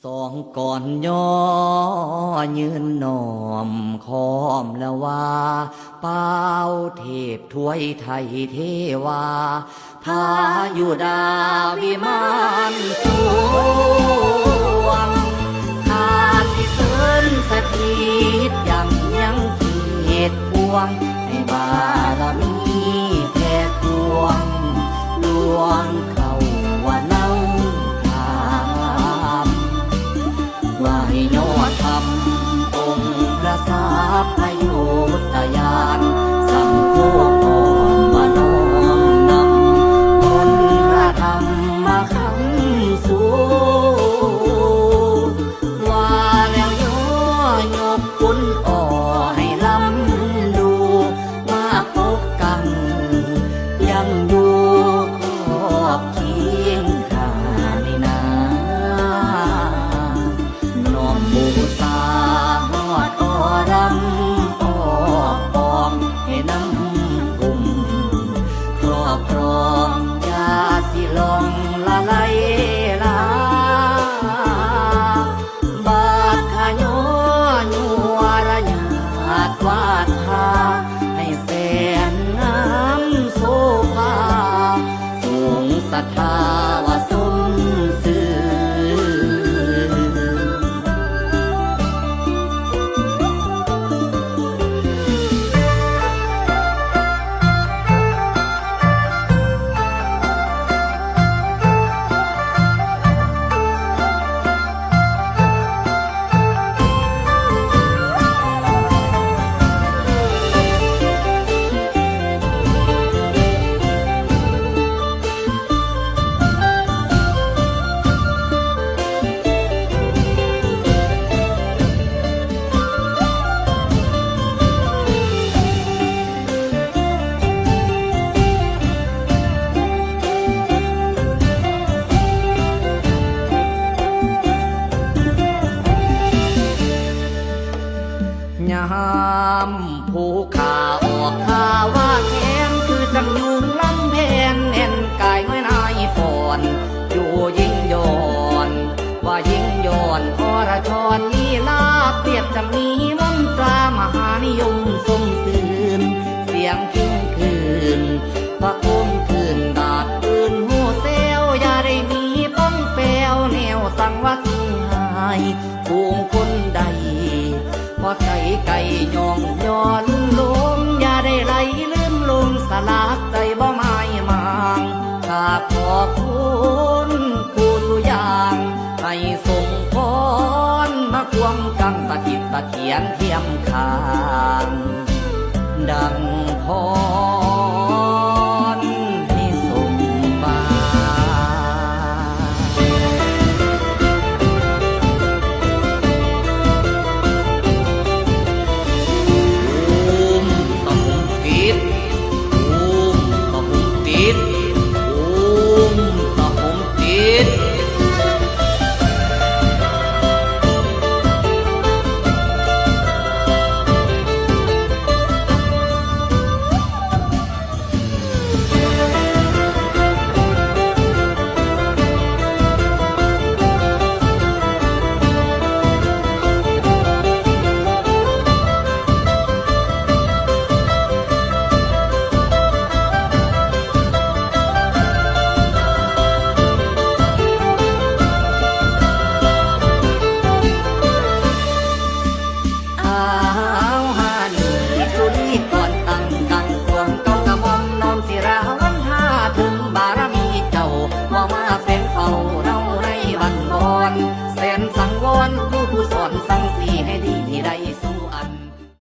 สองก่อนย่อยืนนอมคอมละว่าเป้าเทพถวยไทยเทวาพายุดาวิมานสวงข้าสิเสริญสถิตยังเกียรติพวงให้บารมีแผ่พวงดวงเขาว่าเล่าว่าให้ยอดธรรมองค์พระสาพโยตยานสังโฆกรมน้อมนำคนพระธรรมมาขังสู่ว่าแล้วย่อยกคุณอ่อให้ลำดูมาพบกันยังดูขอบเคียงข้าในนาบูชาหอดอรำออกปองให้น้ำกุ่มครอบครองยาสิลองละไลลาบาดขยอยัวระยาดวาดทาให้แสนน้ำโซภาสูงศรัทธาวาสมสื่อยามผู้ข่าออกข่าว่าแขนคือจังยุงลำเพนเอ็นกายน้อยนายฝนอยู่ยิ่งย้อนว่ายิ่งย้อนอรชรลีลาเปรียบจังมีมนตรามหานิยมทรงสื่นเสียงกิ้งคืนพระคมคืนดาดปืนหูเซลอย่าได้มีป้องแปวแนวสังวัดสิงหายภูมิคนใดพอไก่ยองย้อนลงอย่าได้ไหลลืมลงสลากใจบ่หมายมางข้าขอบคุณผู้สุยางให้ส่งพรมาควงกังสถิตเสถียรเทียมคางดังพรให้สมบาแสนสังวรผู้สอนสั่งสีให้ดีที่ได้สู้อัน